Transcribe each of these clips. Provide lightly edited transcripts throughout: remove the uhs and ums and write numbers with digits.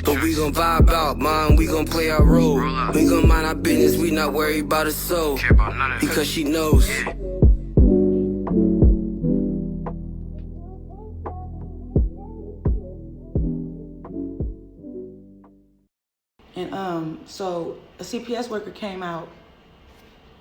But we gon' vibe out, man, we gon' play our role. We gon' mind our business, we not worried about a soul. Because she knows. And so a CPS worker came out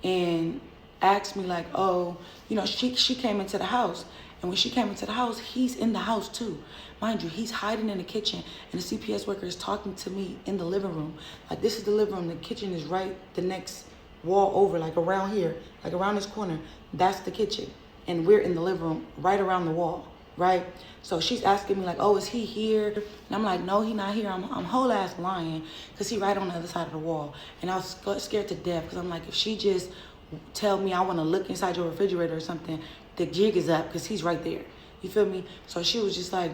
and asked me like, oh, you know, she came into the house. And when she came into the house, he's in the house too. Mind you, he's hiding in the kitchen and the CPS worker is talking to me in the living room. Like, this is the living room. The kitchen is right the next wall over, like around here, like around this corner. That's the kitchen. And we're in the living room right around the wall, right? So she's asking me like, oh, is he here? And I'm like, no, he not here. I'm whole ass lying because he right on the other side of the wall. And I was scared to death because I'm like, if she just tell me I want to look inside your refrigerator or something, the jig is up because he's right there. You feel me? So she was just like,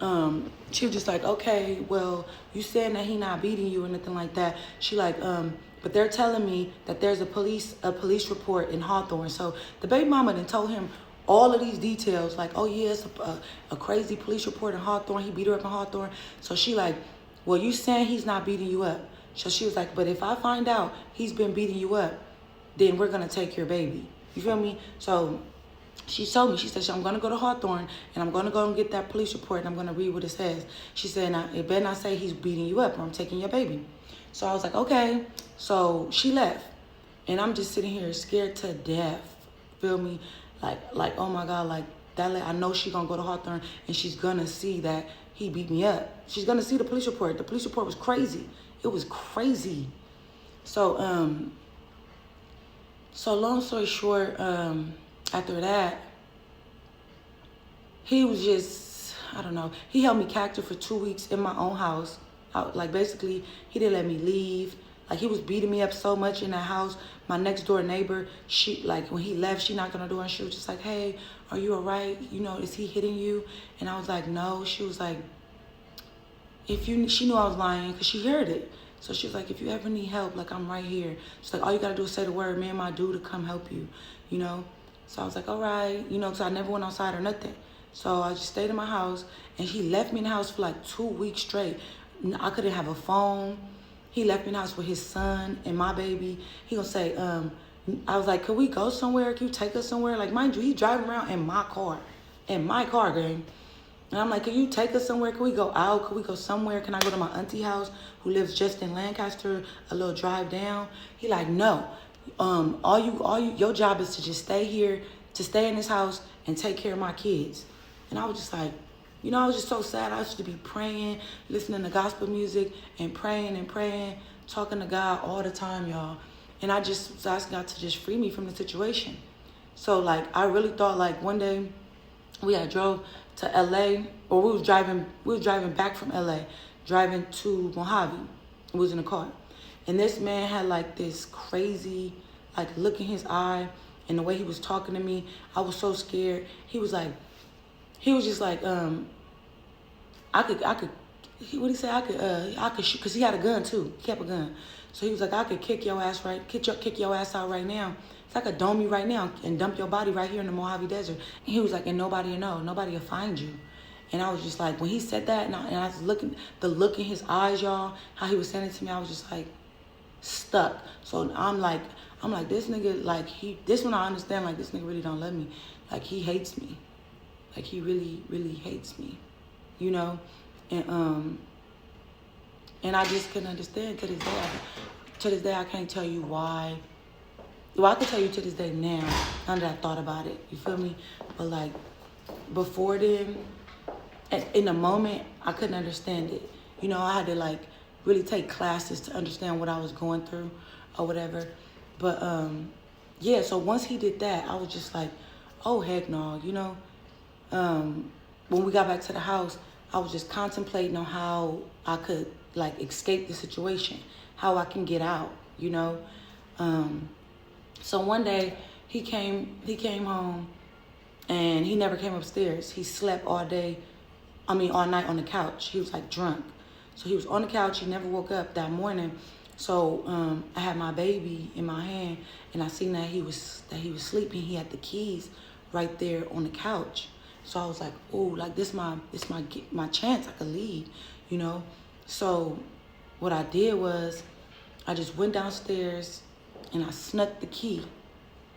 okay, well, you saying that he not beating you or nothing like that. She like, but they're telling me that there's a police report in Hawthorne. So the baby mama then told him all of these details, like, oh yeah, it's a crazy police report in Hawthorne. He beat her up in Hawthorne. So she like, well, you saying he's not beating you up. So she was like, but if I find out he's been beating you up, then we're gonna take your baby. You feel me? So she told me, she said, I'm gonna go to Hawthorne and I'm gonna go and get that police report and I'm gonna read what it says. She said, now, it better not say he's beating you up or I'm taking your baby. So I was like, okay. So she left and I'm just sitting here scared to death. Feel me? Like, oh my God, like that. I know she gonna go to Hawthorne and she's gonna see that he beat me up. She's gonna see the police report. The police report was crazy. It was crazy. So long story short, after that, he was just, I don't know, he held me captive for 2 weeks in my own house. Like, basically, he didn't let me leave. Like, he was beating me up so much in that house. My next door neighbor, she, like, when he left, she knocked on the door and she was just like, hey, are you all right? You know, is he hitting you? And I was like, no. She was like, she knew I was lying because she heard it. So she was like, if you ever need help, like, I'm right here. She's like, all you got to do is say the word, me and my dude to come help you, you know? So I was like, all right, you know, because I never went outside or nothing. So I just stayed in my house, and he left me in the house for like 2 weeks straight. I couldn't have a phone. He left me in the house with his son and my baby. He gonna say, I was like, could we go somewhere? Can you take us somewhere? Like, mind you, he driving around in my car, gang. And I'm like, can you take us somewhere? Can we go out? Can we go somewhere? Can I go to my auntie house who lives just in Lancaster, a little drive down? He like, no. Your job is to just stay here, to stay in this house and take care of my kids. And I was just like, you know, I was just so sad. I used to be praying, listening to gospel music and praying, talking to God all the time, y'all. And I just was asking God to just free me from the situation. So like, I really thought like one day we had drove to LA, or we was driving back from LA, driving to Mojave. We was in a car. And this man had like this crazy, like, look in his eye and the way he was talking to me. I was so scared. He was just like, I could, what did he say? I could shoot, cause he had a gun too. He kept a gun. So he was like, I could kick your ass out right now. It's like, I could dome you right now and dump your body right here in the Mojave Desert. And he was like, and nobody will know. Nobody will find you. And I was just like, when he said that, and I was looking, the look in his eyes, y'all, how he was saying it to me, I was just like, stuck. So I'm like, this nigga, like, this one I understand, like, this nigga really don't love me. Like, he hates me. Like, he really, really hates me, you know? And I just couldn't understand to this day. To this day, I can't tell you why. Well, I can tell you to this day now that I thought about it. You feel me? But like, before then, in the moment, I couldn't understand it. You know, I had to like really take classes to understand what I was going through or whatever. But yeah, so once he did that, I was just like, oh, heck no, you know? When we got back to the house, I was just contemplating on how I could like escape the situation, how I can get out, you know? So one day he came home and he never came upstairs. He slept all night on the couch. He was like drunk. So he was on the couch. He never woke up that morning. So I had my baby in my hand and I seen that he was sleeping. He had the keys right there on the couch. So I was like, oh, like this my chance. I could leave, you know? So what I did was I just went downstairs and I snuck the key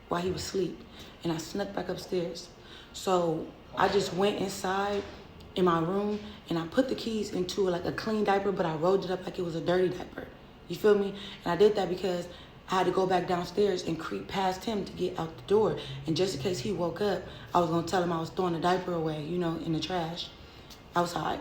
while he was asleep. And I snuck back upstairs. So I just went inside in my room and I put the keys into like a clean diaper, but I rolled it up like it was a dirty diaper. You feel me? And I did that because I had to go back downstairs and creep past him to get out the door. And just in case he woke up, I was gonna tell him I was throwing the diaper away, you know, in the trash outside.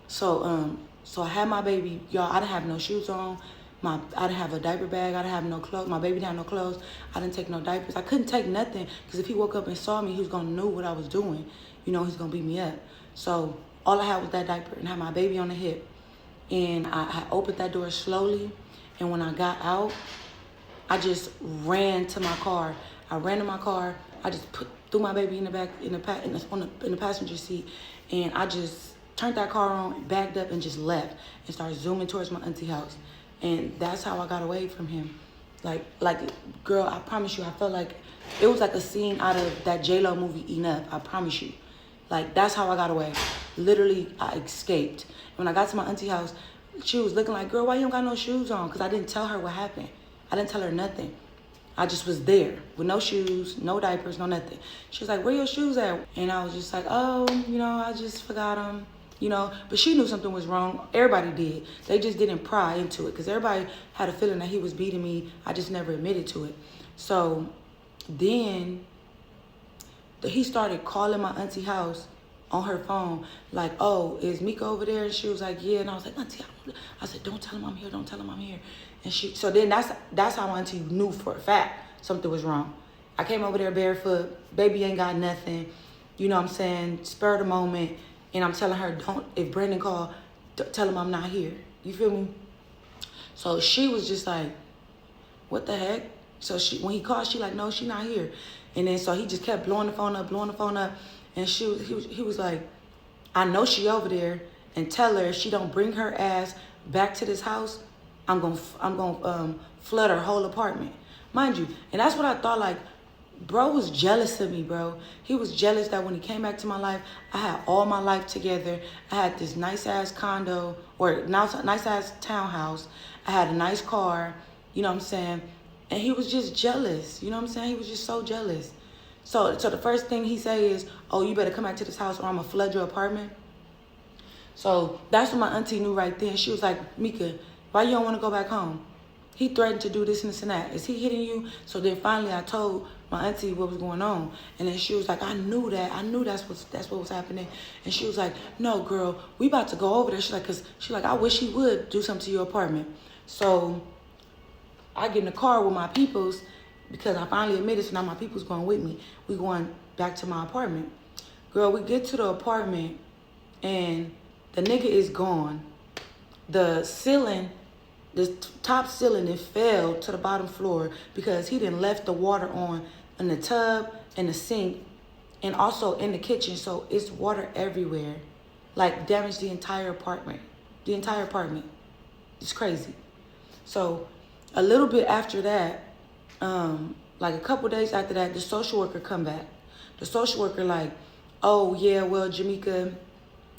So I had my baby, y'all. I didn't have no shoes on. I didn't have a diaper bag. I didn't have no clothes. My baby didn't have no clothes. I didn't take no diapers. I couldn't take nothing because if he woke up and saw me, he was gonna know what I was doing. You know, he's gonna beat me up. So all I had was that diaper and had my baby on the hip. And I opened that door slowly. And when I got out, I just ran to my car. I ran to my car. I just threw my baby in the back, in the passenger seat, and I just turned that car on, backed up, and just left and started zooming towards my auntie house. And that's how I got away from him. Like, girl, I promise you, I felt like it was like a scene out of that J-Lo movie, Enough. I promise you. Like, that's how I got away. Literally, I escaped. When I got to my auntie house, she was looking like, girl, why you don't got no shoes on? Because I didn't tell her what happened. I didn't tell her nothing. I just was there with no shoes, no diapers, no nothing. She was like, where your shoes at? And I was just like, oh, you know, I just forgot them, you know. But she knew something was wrong. Everybody did. They just didn't pry into it because everybody had a feeling that he was beating me. I just never admitted to it. So then he started calling my auntie house on her phone, like, oh, is Mika over there? And she was like, yeah. And I was like, auntie, I said, don't tell him I'm here. Don't tell him I'm here. And so then that's how auntie knew for a fact something was wrong. I came over there barefoot. Baby ain't got nothing. You know what I'm saying? Spur of the moment. And I'm telling her, if Brandon called, tell him I'm not here. You feel me? So she was just like, what the heck? So when he called, she like, no, she not here. And then so he just kept blowing the phone up. And he was like, I know she over there, and tell her if she don't bring her ass back to this house, I'm gonna flood her whole apartment. Mind you, and that's what I thought, like, bro was jealous of me, bro. He was jealous that when he came back to my life, I had all my life together. I had this nice ass condo or nice ass townhouse. I had a nice car, you know what I'm saying? And he was just jealous, you know what I'm saying? He was just so jealous. So the first thing he say is, oh, you better come back to this house or I'm gonna flood your apartment. So that's when my auntie knew right then. She was like, Mika, why you don't want to go back home? He threatened to do this and this and that. Is he hitting you? So then finally I told my auntie what was going on. And then she was like, I knew that. I knew that's what was happening. And she was like, no, girl, we about to go over there. She's like, I wish he would do something to your apartment. So I get in the car with my peoples because I finally admitted, so now my people's going with me. We going back to my apartment. Girl, we get to the apartment and the nigga is gone. The ceiling, the top ceiling, it fell to the bottom floor because he done left the water on in the tub, in the sink, and also in the kitchen. So it's water everywhere. Like, damaged the entire apartment. The entire apartment. It's crazy. So a little bit after that, like a couple days after that, the social worker come back. The social worker like, oh yeah, well, Jamaica,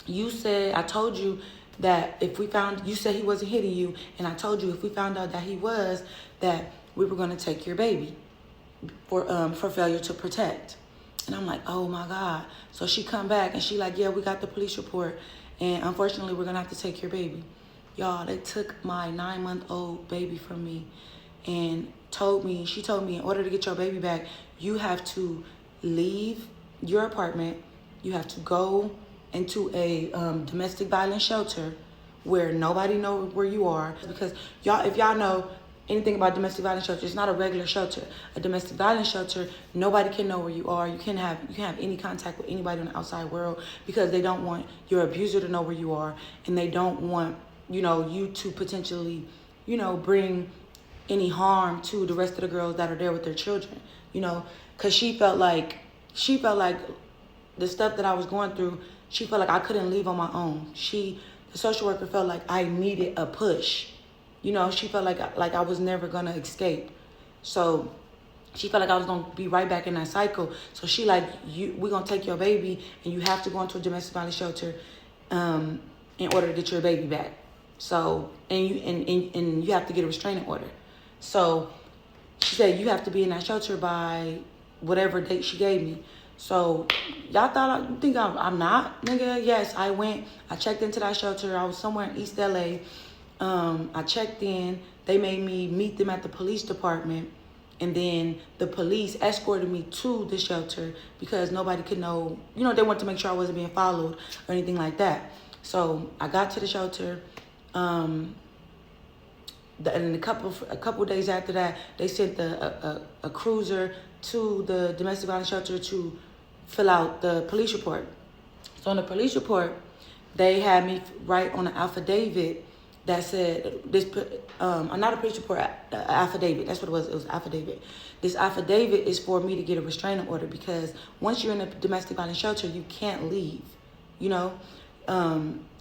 I told you that you said he wasn't hitting you, and I told you if we found out that he was, that we were gonna take your baby for failure to protect. And I'm like, oh my God. So she come back and she like, yeah, we got the police report, and unfortunately we're gonna have to take your baby. Y'all, they took my 9-month-old baby from me and she told me in order to get your baby back, you have to leave your apartment. You have to go into a domestic violence shelter where nobody knows where you are. Because if y'all know anything about domestic violence shelter, it's not a regular shelter. A domestic violence shelter, nobody can know where you are. You can't have any contact with anybody in the outside world because they don't want your abuser to know where you are, and they don't want, you to potentially, bring any harm to the rest of the girls that are there with their children, because she felt like the stuff that I was going through, she felt like I couldn't leave on my own. The social worker felt like I needed a push. She felt like I was never gonna escape. So she felt like I was gonna be right back in that cycle. So she like, we're gonna take your baby and you have to go into a domestic violence shelter in order to get your baby back. So, and you have to get a restraining order. So she said you have to be in that shelter by whatever date she gave me. So y'all thought you think I'm not, nigga? Yes, I went. I checked into that shelter. I was somewhere in East LA. I checked in. They made me meet them at the police department. And then the police escorted me to the shelter because nobody could know, they wanted to make sure I wasn't being followed or anything like that. So I got to the shelter. And a couple of days after that, they sent a cruiser to the domestic violence shelter to fill out the police report. So on the police report, they had me write on an affidavit that said this. Not a police report, affidavit. That's what it was. It was an affidavit. This affidavit is for me to get a restraining order because once you're in a domestic violence shelter, you can't leave.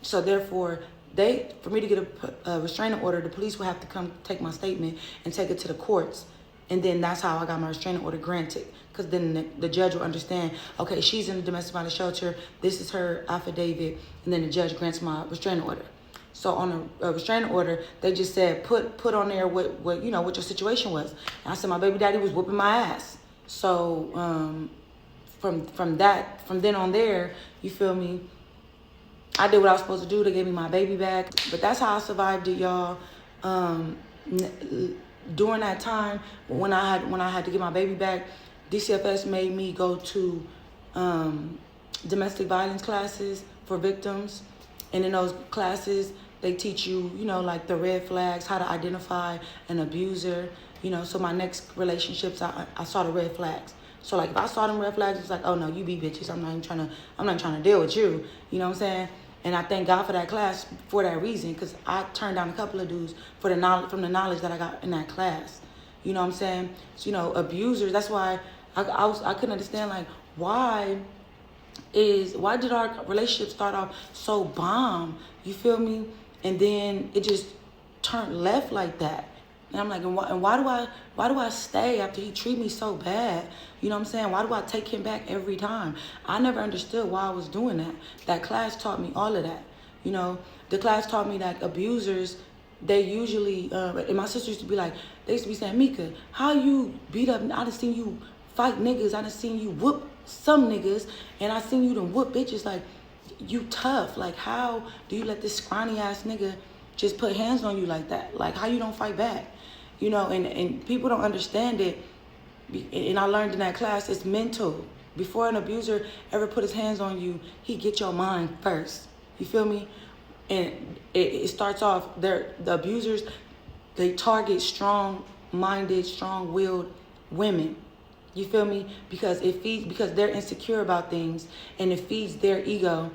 So therefore, for me to get a restraining order, the police will have to come take my statement and take it to the courts. And then that's how I got my restraining order granted. Because then the judge will understand, okay, she's in the domestic violence shelter. This is her affidavit. And then the judge grants my restraining order. So on a restraining order, they just said, put on there what your situation was. And I said, my baby daddy was whooping my ass. So from then on there, you feel me? I did what I was supposed to do. They gave me my baby back. But that's how I survived it, y'all. During that time, when I had to get my baby back, DCFS made me go to domestic violence classes for victims. And in those classes, they teach you, like the red flags, how to identify an abuser. So my next relationships, I saw the red flags. So like if I saw them red flags, it's like, oh no, you be bitches. I'm not trying to deal with you. You know what I'm saying? And I thank God for that class for that reason, because I turned down a couple of dudes from the knowledge that I got in that class. You know what I'm saying? So, abusers. That's why I couldn't understand, like, why did our relationship start off so bomb? You feel me? And then it just turned left like that. And I'm like, and why do I stay after he treat me so bad? You know what I'm saying? Why do I take him back every time? I never understood why I was doing that. That class taught me all of that. The class taught me that abusers, they usually, and my sister used to be like, they used to be saying, Mika, how you beat up, I done seen you fight niggas, I done seen you whoop some niggas, and I seen you done whoop bitches, like, you tough. Like, how do you let this scrawny ass nigga just put hands on you like that? Like, how you don't fight back? And people don't understand it. And I learned in that class, it's mental. Before an abuser ever put his hands on you, he get your mind first. You feel me? And it starts off, the abusers, they target strong-minded, strong-willed women. You feel me? Because they're insecure about things, and it feeds their ego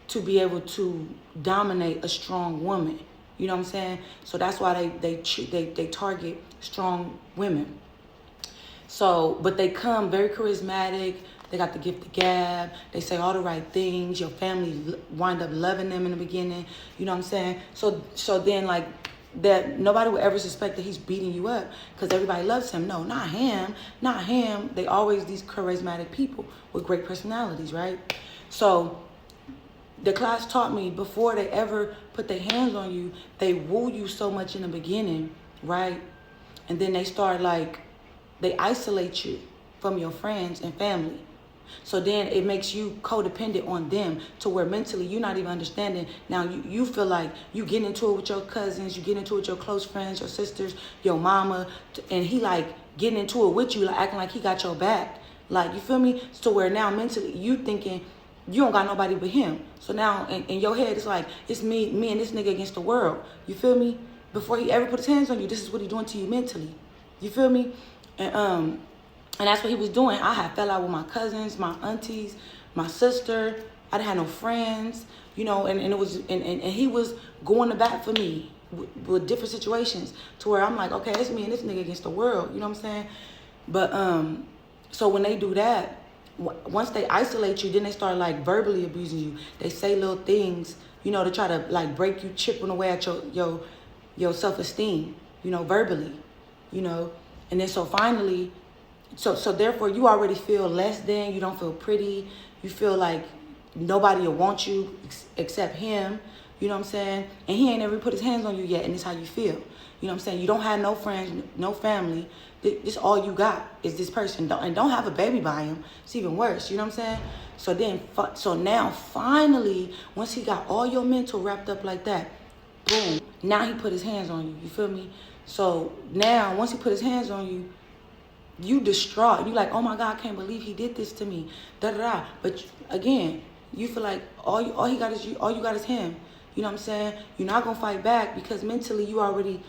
to be able to dominate a strong woman. You know what I'm saying? So that's why they target strong women. So, but they come very charismatic. They got the gift of gab. They say all the right things. Your family wind up loving them in the beginning. You know what I'm saying? So then, like, that nobody would ever suspect that he's beating you up because everybody loves him. No, not him. Not him. They always these charismatic people with great personalities, right? So the class taught me before they ever put their hands on you, they woo you so much in the beginning, right? And then they isolate you from your friends and family. So then it makes you codependent on them to where mentally you're not even understanding. Now you feel like you get into it with your cousins, you get into it with your close friends, your sisters, your mama, and he like getting into it with you, like acting like he got your back. Like, you feel me? So where now mentally you thinking you don't got nobody but him. So now in your head it's like, it's me and this nigga against the world. You feel me? Before he ever put his hands on you, this is what he's doing to you mentally. You feel me? And that's what he was doing. I had fell out with my cousins, my aunties, my sister. I didn't have no friends, and it was and he was going to bat for me with different situations to where I'm like, okay, it's me and this nigga against the world. You know what I'm saying? But so when they do that, once they isolate you, then they start like verbally abusing you. They say little things, to try to like break you, chipping away at your self-esteem, verbally, and then so finally. So therefore, you already feel less than. You don't feel pretty. You feel like nobody will want you except him. You know what I'm saying? And he ain't ever put his hands on you yet, and it's how you feel. You know what I'm saying? You don't have no friends, no family. This all you got is this person. Don't have a baby by him. It's even worse. You know what I'm saying? So now, finally, once he got all your mental wrapped up like that, boom, now he put his hands on you. You feel me? So now, once he put his hands on you, you distraught. You like, oh my God, I can't believe he did this to me. Da da da. But again, you feel like all you got is him. You know what I'm saying? You're not gonna fight back because mentally you already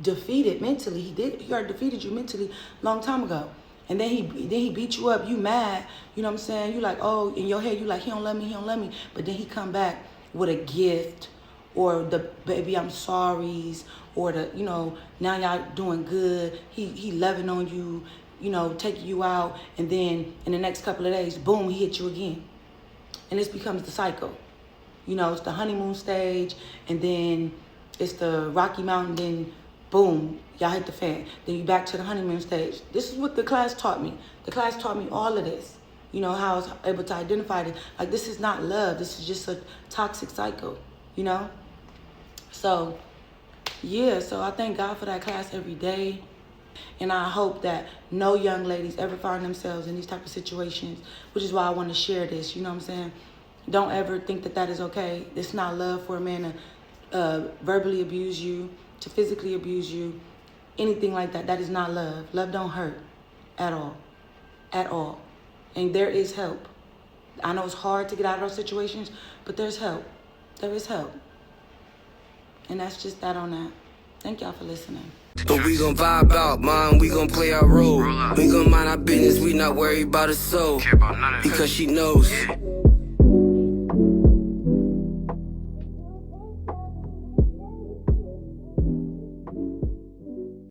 defeated mentally. He already defeated you mentally a long time ago. And then he beat you up. You mad? You know what I'm saying? You like, oh, in your head you like, he don't love me. But then he come back with a gift, or the baby I'm sorry's, or the, you know, now y'all doing good. He loving on you, you know, taking you out, and then in the next couple of days, boom, he hit you again, and this becomes the cycle. You know, it's the honeymoon stage, and then it's the Rocky Mountain, then boom, y'all hit the fan. Then you back to the honeymoon stage. This is what the class taught me. The class taught me all of this. You know, how I was able to identify it. Like, this is not love. This is just a toxic cycle, you know? So, yeah, so I thank God for that class every day. And I hope that no young ladies ever find themselves in these type of situations, which is why I want to share this, you know what I'm saying? Don't ever think that is okay. It's not love for a man to verbally abuse you, to physically abuse you, anything like that. That is not love. Love don't hurt at all, at all. And there is help. I know it's hard to get out of those situations, but there's help. There is help. And that's just that on that. Thank y'all for listening. But we gon' vibe out, man, we gon' play our role. We gon' mind our business, we not worried about a soul. Because she knows.